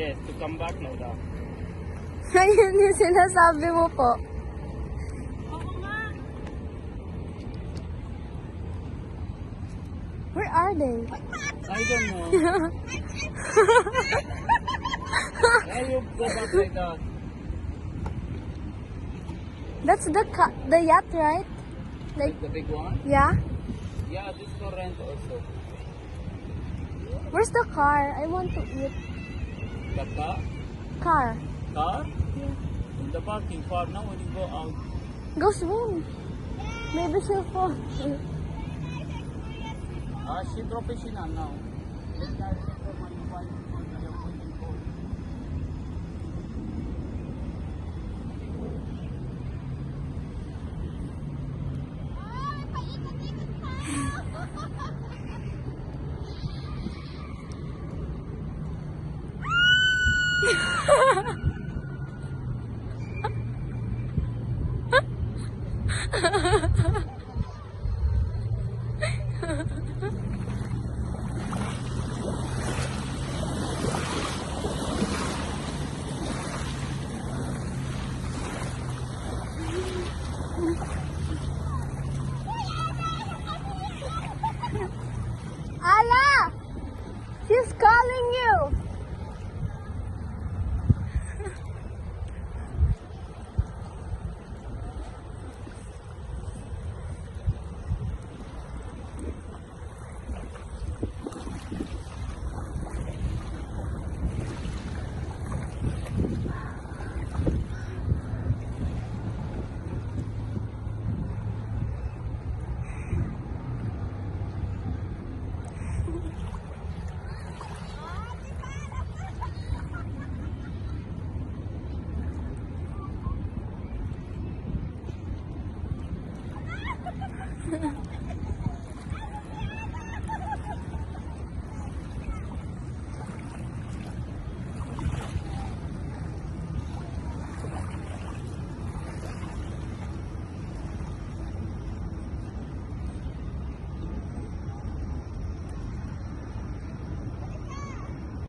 Yes, to come back now daw. Ayun yung sinasabi mo po. Where are they? I don't know. Why you go back like that? That's the yacht, right? Like, The big one? yeah? Yeah, this for rent also. Where's the car? I want to eat. The car? Car. Car? Yeah. In the parking car now when you go out. Go swim. Maybe she'll fall. She professional now. Ala! She's calling you!